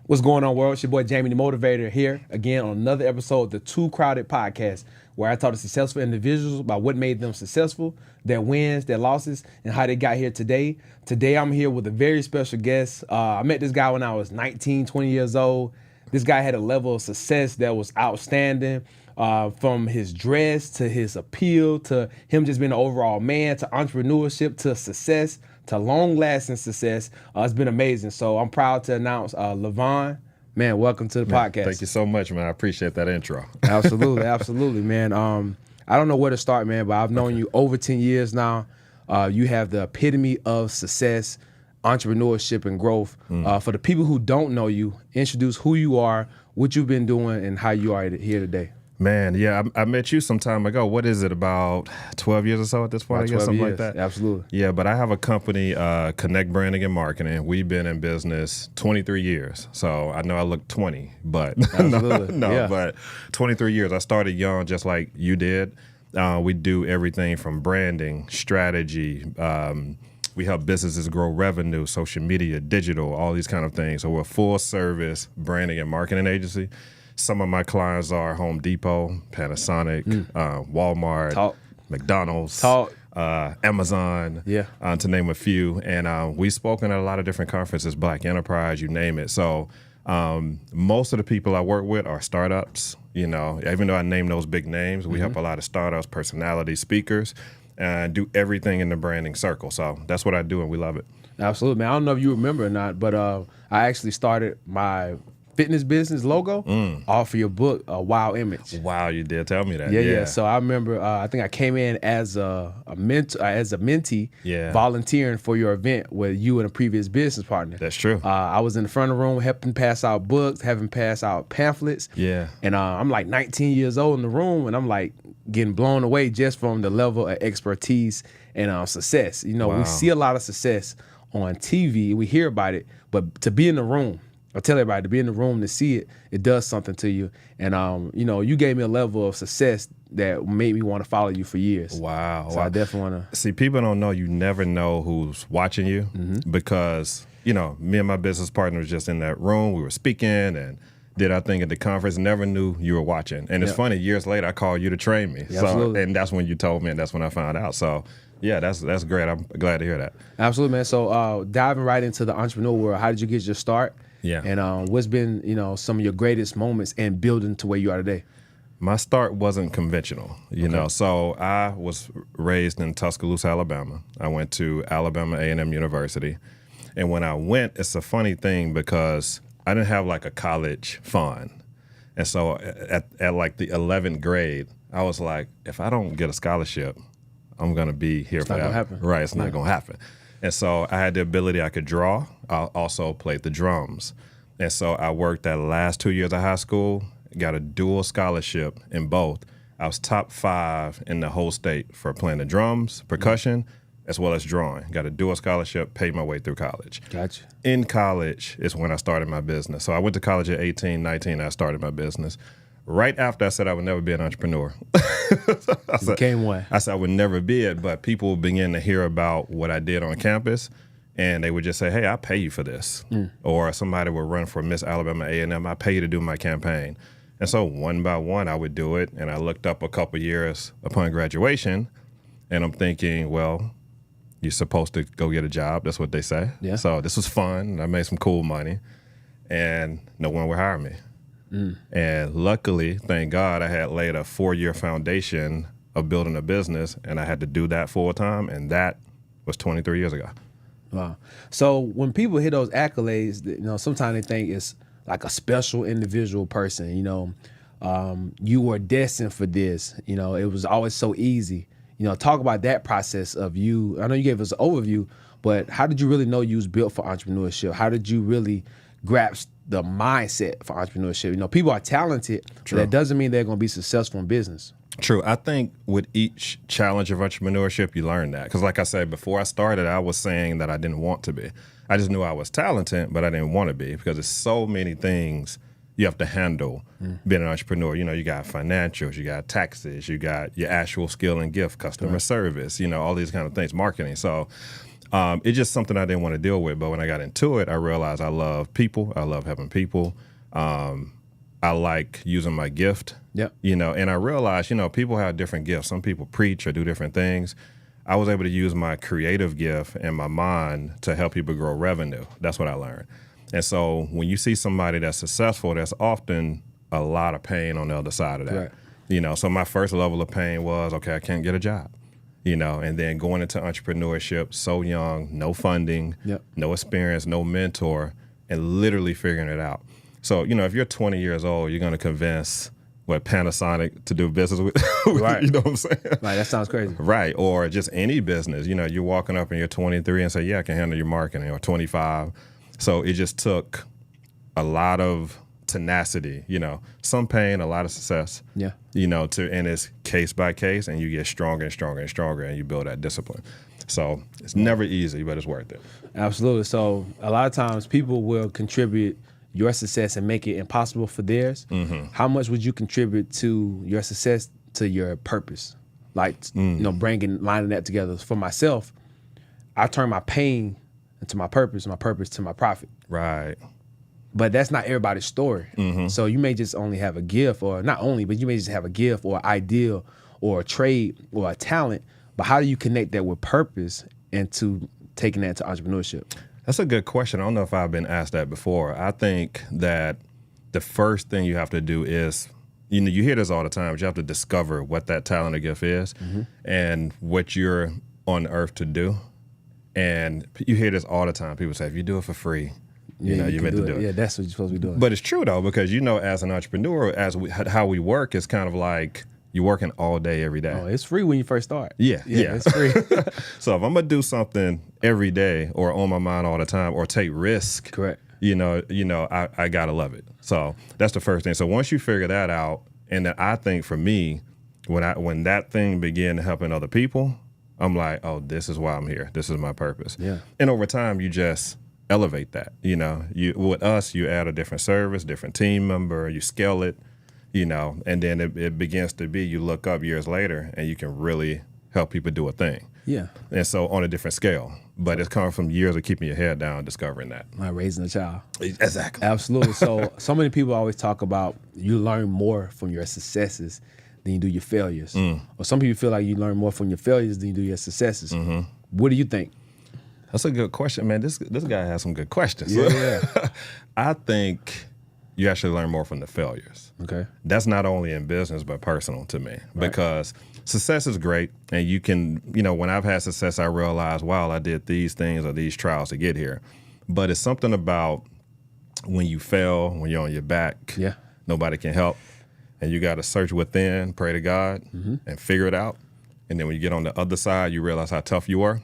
What's going on, world? It's your boy Jamie the Motivator here again on another episode of the Too Crowded Podcast, where I talk to successful individuals about what made them successful, their wins, their losses, and how they got here today. Today, I'm here with a very special guest. I met this guy when I was 19, 20 years old. This guy had a level of success that was outstanding, from his dress to his appeal to him just being an overall man to entrepreneurship to success to long-lasting success. It's been amazing. So I'm proud to announce LaVon. Man, welcome to the podcast. Thank you so much, man. I appreciate that intro. Absolutely, absolutely, man. I don't know where to start, man, but I've known you over 10 years now. You have the epitome of success, entrepreneurship, and growth. For the people who don't know you, introduce who you are, what you've been doing, and how you are here today. Man, yeah, I met you some time ago. What is it, about 12 years or so at this point? About I guess 12 something years. like that. Absolutely. Yeah, but I have a company, Connect Branding and Marketing. We've been in business 23 years. So I know I look 20, but Absolutely. But 23 years. I started young just like you did. We do everything from branding, strategy. We help businesses grow revenue, social media, digital, all these kind of things. So we're a full service branding and marketing agency. Some of my clients are Home Depot, Panasonic, Walmart, McDonald's, Amazon, to name a few. And we've spoken at a lot of different conferences, Black Enterprise, you name it. So most of the people I work with are startups. You know, even though I name those big names, we help a lot of startups, personality speakers, and do everything in the branding circle. So that's what I do, and we love it. Absolutely, man. I don't know if you remember or not, but I actually started my fitness business logo off of your book, a Wow Image. Wow, you did tell me that. Yeah. So I remember, I think I came in as a mentee, volunteering for your event with you and a previous business partner. That's true. I was in the front of the room helping pass out books, having passed out pamphlets. Yeah. And I'm like 19 years old in the room, and I'm like getting blown away just from the level of expertise and success. You know, we see a lot of success on TV, we hear about it, but to be in the room, I tell everybody, to be in the room to see it, it does something to you. And, you know, you gave me a level of success that made me want to follow you for years. Wow. So I definitely want to. See, people don't know, you never know who's watching you because, you know, me and my business partner was just in that room. We were speaking and did our thing at the conference, never knew you were watching. And it's funny, years later, I called you to train me. Absolutely. And that's when you told me, and that's when I found out. So, yeah, that's great. I'm glad to hear that. Absolutely, man. So diving right into the entrepreneur world, how did you get your start? Yeah. And what's been, you know, some of your greatest moments in building to where you are today? My start wasn't conventional, you know. So I was raised in Tuscaloosa, Alabama. I went to Alabama A&M University. And when I went, it's a funny thing because I didn't have like a college fund. And so at like the 11th grade, I was like, if I don't get a scholarship, I'm going to be here forever. Not gonna happen. Right, it's not going to happen. And so I had the ability, I could draw. I also played the drums. And so I worked that last 2 years of high school, got a dual scholarship in both. I was top 5 in the whole state for playing the drums, percussion, as well as drawing. Got a dual scholarship, paid my way through college. Gotcha. In college is when I started my business. So I went to college at 18, 19, I started my business. Right after I said I would never be an entrepreneur. Became one. I said I would never be it, but people began to hear about what I did on campus, and they would just say, hey, I'll pay you for this. Or somebody would run for Miss Alabama A&M, I'll pay you to do my campaign. And so one by one, I would do it, and I looked up a couple years upon graduation, and I'm thinking, well, you're supposed to go get a job. That's what they say. Yeah. So this was fun. I made some cool money, and no one would hire me. And luckily, thank God, I had laid a 4-year foundation of building a business, and I had to do that full time, and that was 23 years ago. Wow. So when people hear those accolades, you know, sometimes they think it's like a special individual person. You know, you were destined for this. You know, it was always so easy. You know, talk about that process of you. I know you gave us an overview, but how did you really know you was built for entrepreneurship? How did you really grasp the mindset for entrepreneurship? You know, people are talented, but that doesn't mean they're going to be successful in business. True. I think with each challenge of entrepreneurship, you learn that. Because like I said, before I started, I was saying that I didn't want to be. I just knew I was talented, but I didn't want to be because there's so many things you have to handle being an entrepreneur. You know, you got financials, you got taxes, you got your actual skill and gift, customer service, you know, all these kind of things, marketing. So It's just something I didn't want to deal with. But when I got into it, I realized I love people. I love helping people. I like using my gift. Yep. And I realized, people have different gifts. Some people preach or do different things. I was able to use my creative gift and my mind to help people grow revenue. That's what I learned. And so when you see somebody that's successful, there's often a lot of pain on the other side of that. Right. So my first level of pain was, okay, I can't get a job. And then going into entrepreneurship so young, no funding, no experience, no mentor, and literally figuring it out. So, if you're 20 years old, you're going to convince Panasonic to do business with, Right. You know what I'm saying? Right, that sounds crazy. Right, or just any business. You're walking up and you're 23 and say, yeah, I can handle your marketing, or 25. So it just took a lot of tenacity, some pain, a lot of success, and it's case by case, and you get stronger and stronger and stronger, and you build that discipline. So it's never easy, but it's worth it. Absolutely. So a lot of times people will contribute your success and make it impossible for theirs. Mm-hmm. How much would you contribute to your success, to your purpose? Like, lining that together. For myself, I turn my pain into my purpose to my profit. Right. But that's not everybody's story. Mm-hmm. So you may just only have a gift, or not only, but you may just have a gift or an ideal or a trade or a talent. But how do you connect that with purpose and to taking that to entrepreneurship? That's a good question. I don't know if I've been asked that before. I think that the first thing you have to do is, you hear this all the time, but you have to discover what that talent or gift is and what you're on earth to do. And you hear this all the time. People say, if you do it for free, you're meant to do it. Yeah, that's what you're supposed to be doing. But it's true, though, because, as an entrepreneur, how we work is kind of like you're working all day, every day. Oh, it's free when you first start. Yeah. It's free. So if I'm going to do something every day or on my mind all the time or take risk, Correct. I got to love it. So that's the first thing. So once you figure that out, and then I think for me, when that thing began helping other people, I'm like, oh, this is why I'm here. This is my purpose. Yeah. And over time, you just elevate that. With us, you add a different service, different team member, you scale it, and then it begins to be, you look up years later and you can really help people do a thing. Yeah. And so on a different scale, but it's coming from years of keeping your head down, discovering that. Like raising a child. Exactly. Absolutely. So many people always talk about you learn more from your successes than you do your failures. Or some people feel like you learn more from your failures than you do your successes. Mm-hmm. What do you think? That's a good question, man. This guy has some good questions. Yeah. I think you actually learn more from the failures. Okay. That's not only in business, but personal to me. Right. Because success is great. And you can, when I've had success, I realize, wow, I did these things or these trials to get here. But it's something about when you fail, when you're on your back, nobody can help. And you got to search within, pray to God, and figure it out. And then when you get on the other side, you realize how tough you are.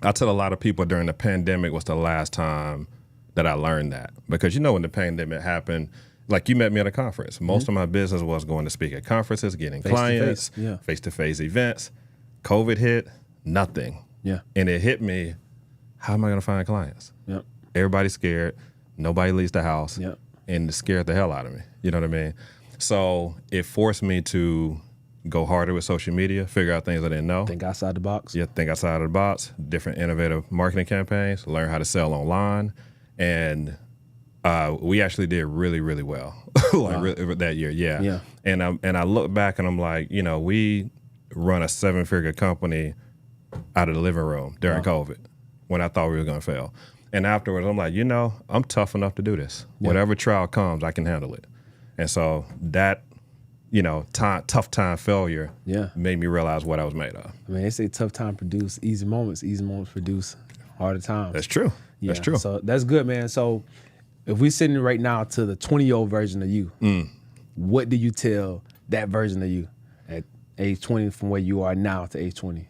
I tell a lot of people during the pandemic was the last time that I learned that. Because when the pandemic happened, like you met me at a conference. Most of my business was going to speak at conferences, getting clients, face-to-face events. COVID hit, nothing. Yeah. And it hit me, how am I going to find clients? Yep. Everybody's scared. Nobody leaves the house. Yep. And it scared the hell out of me. You know what I mean? So it forced me to go harder with social media, figure out things I didn't know. Think outside the box. Yeah, think outside of the box, different innovative marketing campaigns, learn how to sell online. And we actually did really, really well really, that year. Yeah. And I look back and I'm like, we run a 7-figure company out of the living room during COVID when I thought we were going to fail. And afterwards, I'm like, I'm tough enough to do this. Yeah. Whatever trial comes, I can handle it. And so that, tough time failure made me realize what I was made of. I mean, they say tough time produce easy moments. Easy moments produce harder times. That's true. Yeah. That's true. So that's good, man. So if we're sitting right now to the 20-year-old version of you, what do you tell that version of you at age 20 from where you are now to age 20?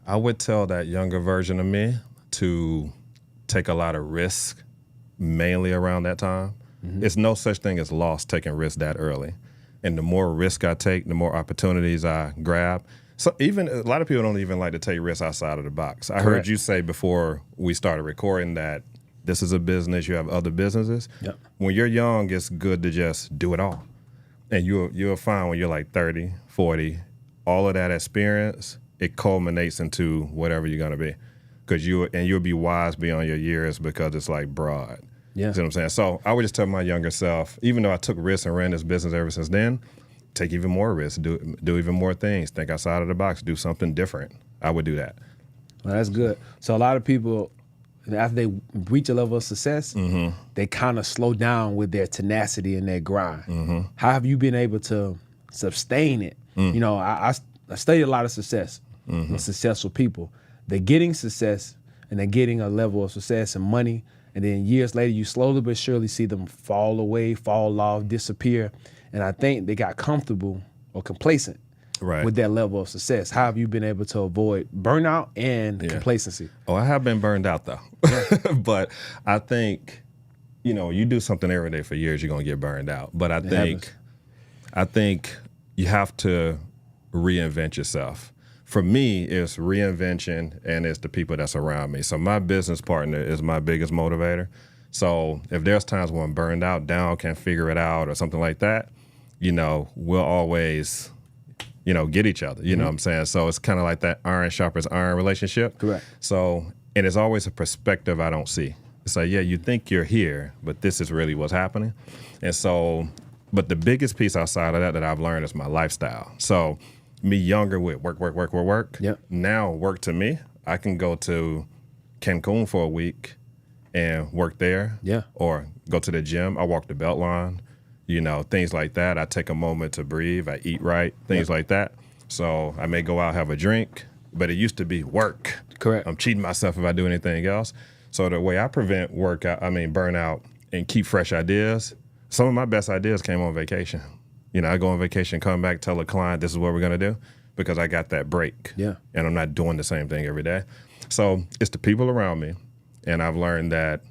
I would tell that younger version of me to take a lot of risk, mainly around that time. It's no such thing as loss taking risk that early. And the more risk I take, the more opportunities I grab. So even a lot of people don't even like to take risks outside of the box. I heard you say before we started recording that this is a business, you have other businesses. Yep. When you're young, it's good to just do it all. And you'll find when you're like 30, 40, all of that experience, it culminates into whatever you're going to be. because you'll be wise beyond your years because it's like broad. Yeah. You see what I'm saying? So I would just tell my younger self, even though I took risks and ran this business ever since then, take even more risks, do even more things, think outside of the box, do something different. I would do that. Well, that's good. So a lot of people, after they reach a level of success, they kind of slow down with their tenacity and their grind. How have you been able to sustain it? You know, I study a lot of success, successful people. They're getting success and they're getting a level of success and money, and then years later, you slowly but surely see them fall away, fall off, disappear. And I think they got comfortable or complacent with that level of success. How have you been able to avoid burnout and complacency? Oh, I have been burned out though. But I think, you know, you do something every day for years, you're gonna get burned out. But I think you have to reinvent yourself. For me, it's reinvention and it's the people that's around me. So my business partner is my biggest motivator. So if there's times when I'm burned out, down, can't figure it out or something like that, you know, we'll always, you know, get each other. You know what I'm saying? So it's kind of like that iron sharpens iron relationship. Correct. So, and it's always a perspective I don't see. It's like, yeah, you think you're here, but this is really what's happening. And so, but the biggest piece outside of that I've learned is my lifestyle. So me younger with work. Yep. Now work to me, I can go to Cancun for a week and work there. Yeah. Or go to the gym. I walk the Beltline, you know, things like that. I take a moment to breathe. I eat right, things like that. So I may go out, have a drink, but it used to be work. Correct. I'm cheating myself if I do anything else. So the way I prevent burnout and keep fresh ideas, some of my best ideas came on vacation. You know, I go on vacation, come back, tell a client this is what we're gonna do because I got that break. Yeah. And I'm not doing the same thing every day. So it's the people around me. And I've learned that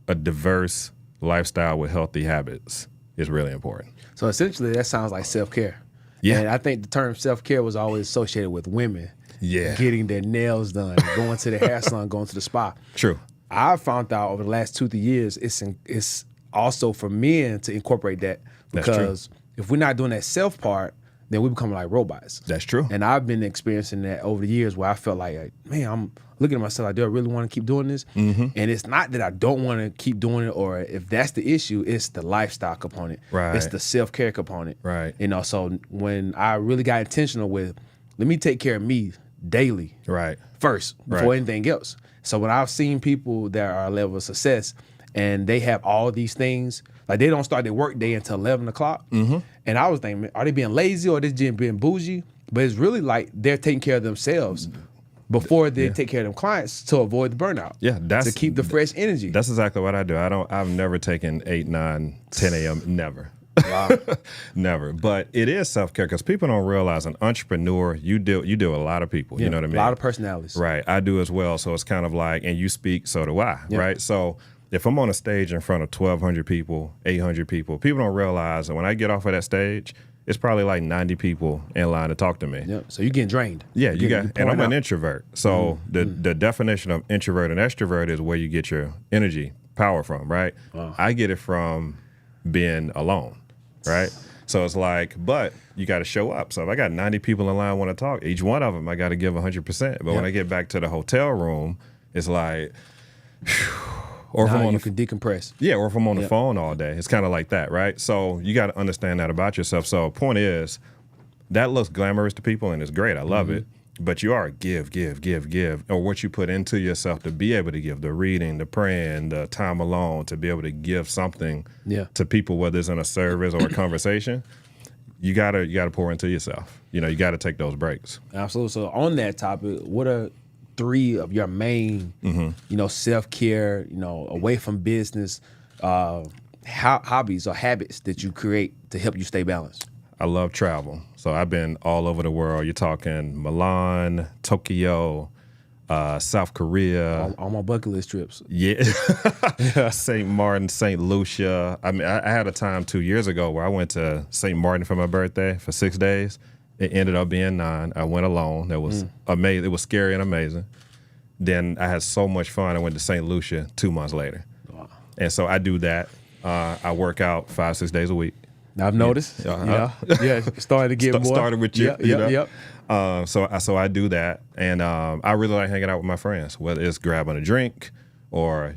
a diverse lifestyle with healthy habits is really important. So essentially that sounds like self-care. Yeah. And I think the term self-care was always associated with women. Yeah. Getting their nails done, going to the hair salon, going to the spa. True. I found out over the last 2-3 years, it's also for men to incorporate that because if we're not doing that self part, then we become like robots. That's true. And I've been experiencing that over the years where I felt like, man, I'm looking at myself like, do I really want to keep doing this? And it's not that I don't want to keep doing it, or if that's the issue, it's the lifestyle component. Right. It's the self-care component. Right. You know, so when I really got intentional with, let me take care of me daily. Right. First, before anything else. So when I've seen people that are a level of success and they have all these things, like they don't start their work day until 11 o'clock. And I was thinking, are they being lazy or they just being bougie? But it's really like they're taking care of themselves before they take care of them clients to avoid the burnout. Yeah, to keep the fresh energy. That's exactly what I do. I've never taken 8, 9, 10 a.m. Never. Wow. Never. But it is self-care because people don't realize an entrepreneur, you deal with a lot of people. You know what I mean? A lot of personalities. Right. I do as well. So it's kind of like, and you speak, so do I. Right. So if I'm on a stage in front of 1,200 people, 800 people, people don't realize that when I get off of that stage, it's probably like 90 people in line to talk to me. Yep. So you're getting drained. Yeah, and I'm an introvert. So the definition of introvert and extrovert is where you get your energy, power from, right? Wow. I get it from being alone, right? So it's like, but you got to show up. So if I got 90 people in line want to talk, each one of them I got to give 100%. But when I get back to the hotel room, it's like, or now you can decompress. Yeah, or if I'm on the phone all day. It's kind of like that, right? So you got to understand that about yourself. So point is, that looks glamorous to people and it's great. I love it. But you are give, or what you put into yourself to be able to give, the reading, the praying, the time alone, to be able to give something to people, whether it's in a service or a conversation. You gotta pour into yourself. You know, you gotta take those breaks. Absolutely. So on that topic, what are 3 of your main, you know, self-care, you know, away from business, hobbies or habits that you create to help you stay balanced? I love travel. So I've been all over the world. You're talking Milan, Tokyo, South Korea. All my bucket list trips. Yeah. St. Martin, St. Lucia. I mean, I had a time 2 years ago where I went to St. Martin for my birthday for 6 days. It ended up being 9. I went alone. That was amazing. It was scary and amazing. Then I had so much fun. I went to St. Lucia 2 months later. Wow. And so I do that. I work out 5-6 days a week. I've noticed. Yeah, starting to get more. Started with you. Yep. So I do that, and I really like hanging out with my friends, whether it's grabbing a drink or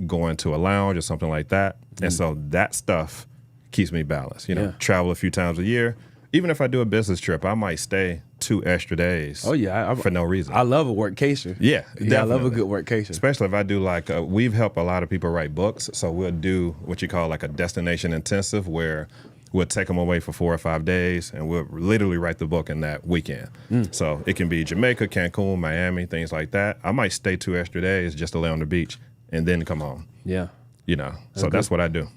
going to a lounge or something like that. And so that stuff keeps me balanced. Travel a few times a year. Even if I do a business trip, I might stay 2 extra days. Oh yeah, for no reason. I love a workcation. Yeah, I love a good workcation. Especially if I do we've helped a lot of people write books, so we'll do what you call like a destination intensive, where we'll take them away for 4 or 5 days, and we'll literally write the book in that weekend. So it can be Jamaica, Cancun, Miami, things like that. I might stay 2 extra days just to lay on the beach and then come home. Yeah, so that's what I do.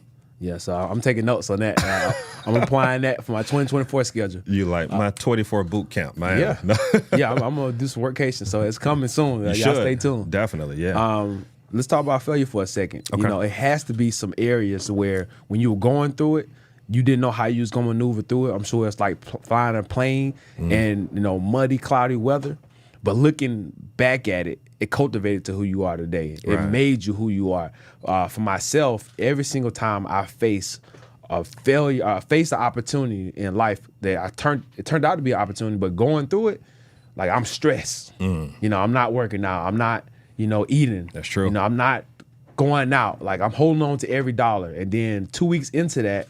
Yeah, so I'm taking notes on that. I'm applying that for my 2024 schedule. You like my 24 boot camp, man. Yeah, I'm gonna do some workation, so it's coming soon. Y'all stay tuned. Definitely, yeah. Let's talk about failure for a second. Okay. It has to be some areas where when you were going through it, you didn't know how you was gonna maneuver through it. I'm sure it's like flying a plane and muddy, cloudy weather. But looking back at it, it cultivated to who you are today. It made you who you are. For myself, every single time I face a failure, face an opportunity in life that it turned out to be an opportunity, but going through it, like I'm stressed. I'm not working out. I'm not, eating. That's true. I'm not going out. Like I'm holding on to every dollar. And then 2 weeks into that,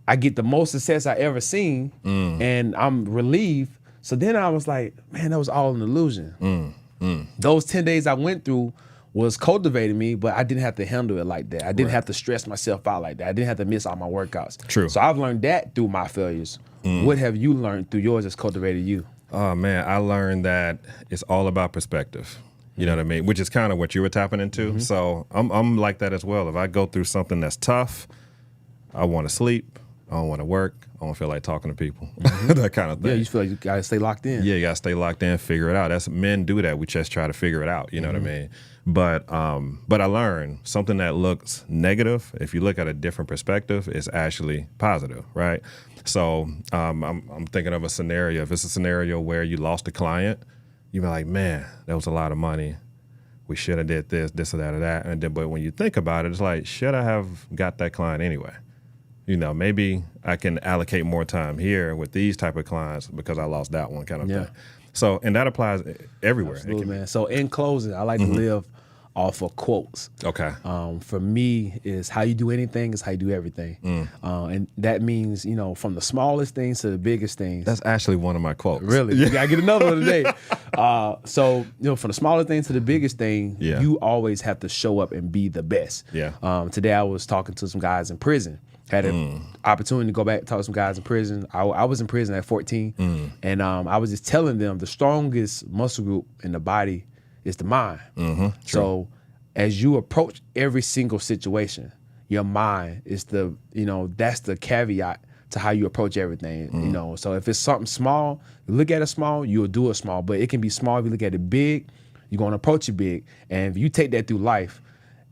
I get the most success I ever seen, and I'm relieved. So then I was like, man, that was all an illusion. Those 10 days I went through was cultivating me, but I didn't have to handle it like that. I didn't have to stress myself out like that. I didn't have to miss all my workouts. True. So I've learned that through my failures. What have you learned through yours that's cultivated you? Oh, man, I learned that it's all about perspective. You know what I mean? Which is kind of what you were tapping into. So I'm like that as well. If I go through something that's tough, I want to sleep. I don't want to work. I don't feel like talking to people. That kind of thing. Yeah, you feel like you gotta stay locked in. Yeah, you gotta stay locked in, figure it out. That's men do that. We just try to figure it out. You know what I mean? But I learned something that looks negative, if you look at a different perspective, is actually positive, right? So I'm thinking of a scenario. If it's a scenario where you lost a client, you'd be like, man, that was a lot of money. We should have did this or that or that. And then, but when you think about it, it's like, should I have got that client anyway? Maybe I can allocate more time here with these type of clients because I lost that one kind of thing. So, and that applies everywhere. Absolutely, man. So in closing, I like to live off of quotes. Okay. For me, is how you do anything is how you do everything. And that means, from the smallest things to the biggest things. That's actually one of my quotes. Really? You gotta get another one today. So, from the smallest thing to the biggest thing, you always have to show up and be the best. Yeah. Today I was talking to some guys in prison. Had an opportunity to go back and talk to some guys in prison. I was in prison at 14, and I was just telling them the strongest muscle group in the body is the mind. So as you approach every single situation, your mind is that's the caveat to how you approach everything. So if it's something small, you look at it small, you'll do it small. But it can be small if you look at it big, you're gonna approach it big. And if you take that through life,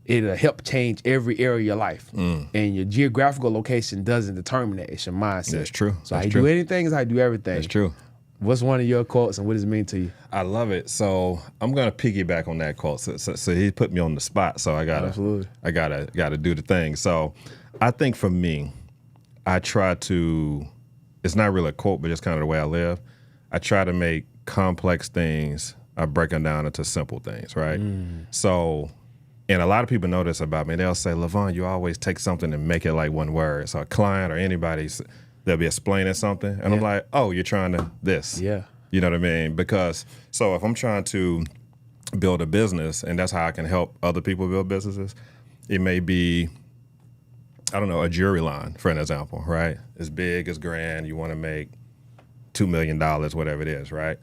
it'll help change every area of your life. And your geographical location doesn't determine that. It's your mindset. That's true. So how you do anything is how you do everything. That's true. What's one of your quotes and what does it mean to you? I love it. So I'm gonna piggyback on that quote. So he put me on the spot. So I gotta do the thing. So I think for me, I try to. It's not really a quote, but it's kind of the way I live. I try to make complex things. I break them down into simple things, right? So. And a lot of people know this about me. They'll say, LaVon, you always take something and make it like one word. So a client or anybody, they'll be explaining something. And I'm like, oh, you're trying to this. Yeah. You know what I mean? Because, so if I'm trying to build a business, and that's how I can help other people build businesses, it may be, I don't know, a jewelry line, for an example, right? It's big, it's grand, you want to make $2 million, whatever it is, right?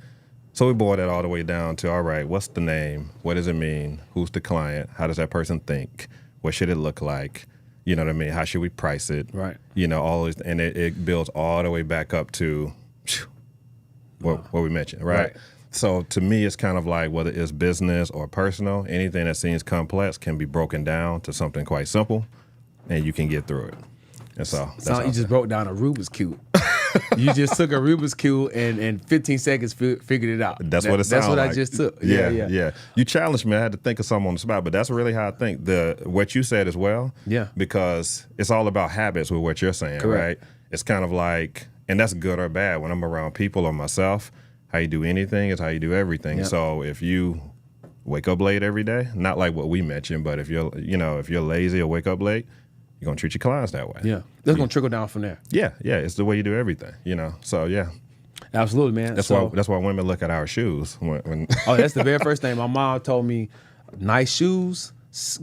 So we boiled that all the way down to, all right, what's the name? What does it mean? Who's the client? How does that person think? What should it look like? You know what I mean? How should we price it? Right. All these, and it builds all the way back up to what we mentioned, right? So to me, it's kind of like whether it's business or personal, anything that seems complex can be broken down to something quite simple, and you can get through it. And so that's you just broke down a Rubik's Cube. You just took a Rubik's Cube and in 15 seconds figured it out. That's what it sounds like. That's what I just took. Yeah. You challenged me. I had to think of something on the spot, but that's really how I think. What you said as well. Yeah. Because it's all about habits with what you're saying, Correct. right? It's kind of like, and that's good or bad. When I'm around people or myself, how you do anything is how you do everything. Yeah. So if you wake up late every day, not like what we mentioned, but if you're lazy or wake up late, you're gonna treat your clients that way. Yeah. That's gonna trickle down from there. Yeah. It's the way you do everything, So yeah. Absolutely, man. That's why women look at our shoes when Oh, that's the very first thing. My mom told me, nice shoes,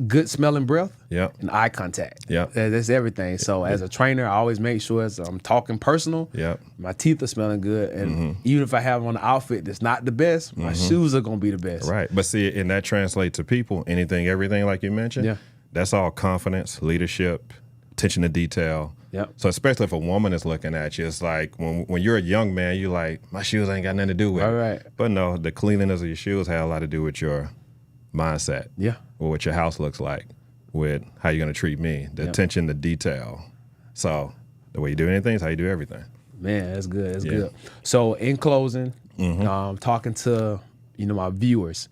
good smelling breath, Yep. and eye contact. Yep. That's everything. So as a trainer, I always make sure I'm talking personal. Yep. My teeth are smelling good, and even if I have on an outfit that's not the best, my shoes are gonna be the best. Right. But see, and that translates to people, anything, everything, like you mentioned. Yeah. That's all confidence, leadership, attention to detail. Yep. So especially if a woman is looking at you, it's like when you're a young man, you're like, my shoes ain't got nothing to do with it. Right. But no, the cleanliness of your shoes had a lot to do with your mindset. Yeah. Or what your house looks like, with how you're going to treat me, the attention to detail. So the way you do anything is how you do everything. Man, that's good. That's good. So in closing, talking to my viewers,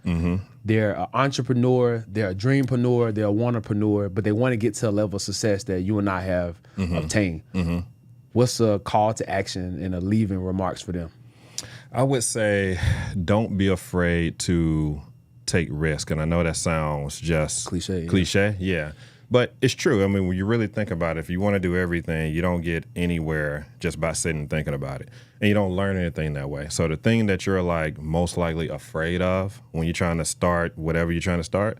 they're an entrepreneur, they're a dreampreneur, they're a wantrepreneur, but they want to get to a level of success that you and I have obtained. What's a call to action and a leaving remarks for them? I would say don't be afraid to take risk. And I know that sounds just cliche. Yeah. But it's true. I mean, when you really think about it, if you want to do everything, you don't get anywhere just by sitting and thinking about it. And you don't learn anything that way. So the thing that you're like most likely afraid of when you're trying to start whatever you're trying to start,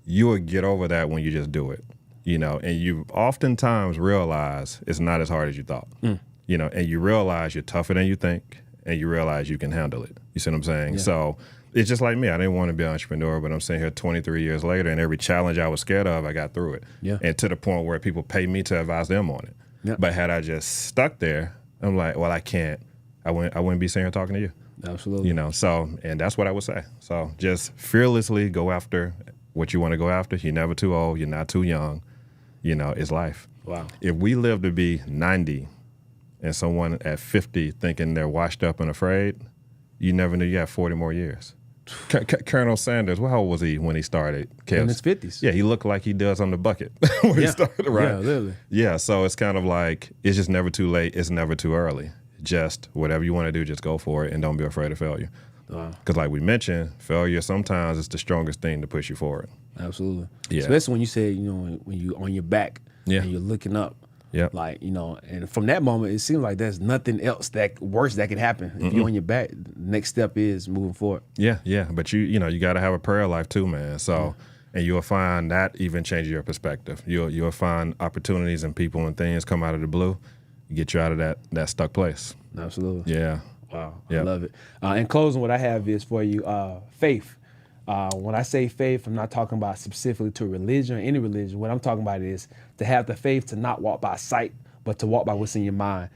you will get over that when you just do it. And you oftentimes realize it's not as hard as you thought. And you realize you're tougher than you think, and you realize you can handle it. You see what I'm saying? Yeah. So it's just like me. I didn't want to be an entrepreneur, but I'm sitting here 23 years later, and every challenge I was scared of, I got through it. Yeah. And to the point where people pay me to advise them on it. Yep. But had I just stuck there, I'm like, well, I can't. I wouldn't be sitting here talking to you. Absolutely. So, and that's what I would say. So just fearlessly go after what you want to go after. You're never too old. You're not too young. It's life. Wow. If we live to be 90 and someone at 50 thinking they're washed up and afraid, you never knew you had 40 more years. Colonel Sanders, how old was he when he started? In his 50s. Yeah, he looked like he does on the bucket when he started, right? Yeah, literally. Yeah, so it's kind of like, it's just never too late. It's never too early. Just whatever you want to do, just go for it and don't be afraid of failure. Wow. Because like we mentioned, failure sometimes is the strongest thing to push you forward. Absolutely. Yeah. Especially when you say, when you're on your back and you're looking up. Yeah. Like, and from that moment, it seems like there's nothing else worse that can happen. If you're on your back, the next step is moving forward. Yeah. But you got to have a prayer life too, man. So, and you'll find that even changes your perspective. You'll find opportunities and people and things come out of the blue, get you out of that stuck place. Absolutely. Yeah. Wow. Yep. I love it. In closing, what I have is for you, faith. When I say faith, I'm not talking about specifically to religion or any religion. What I'm talking about is to have the faith to not walk by sight, but to walk by what's in your mind.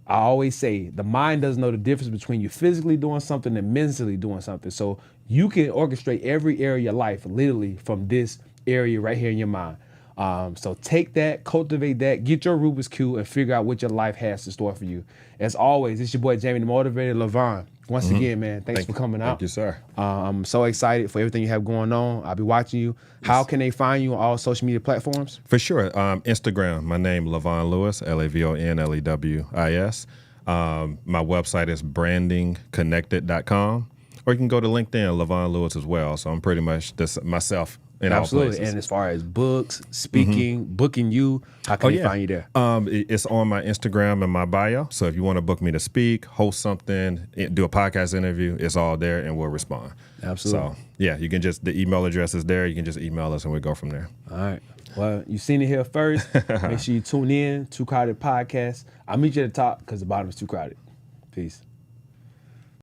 I always say the mind doesn't know the difference between you physically doing something and mentally doing something. So you can orchestrate every area of your life literally from this area right here in your mind. So take that, cultivate that, get your Rubik's Cube and figure out what your life has to store for you. As always, it's your boy, Jamie the Motivator, LaVon. Once again, man, thanks for coming out. Thank you, sir. I'm so excited for everything you have going on. I'll be watching you. How can they find you on all social media platforms? For sure. Instagram, my name, LaVon Lewis, LaVonLewis. My website is brandingconnected.com. Or you can go to LinkedIn, LaVon Lewis as well. So I'm pretty much just myself in Absolutely. all places. And as far as books, speaking, booking you, how can they find you there? It's on my Instagram and my bio. So if you want to book me to speak, host something, do a podcast interview, it's all there and we'll respond. Absolutely. So yeah, you can the email address is there. You can just email us and we'll go from there. All right. Well, you've seen it here first. Make sure you tune in. Too Crowded Podcast. I'll meet you at the top because the bottom is too crowded. Peace.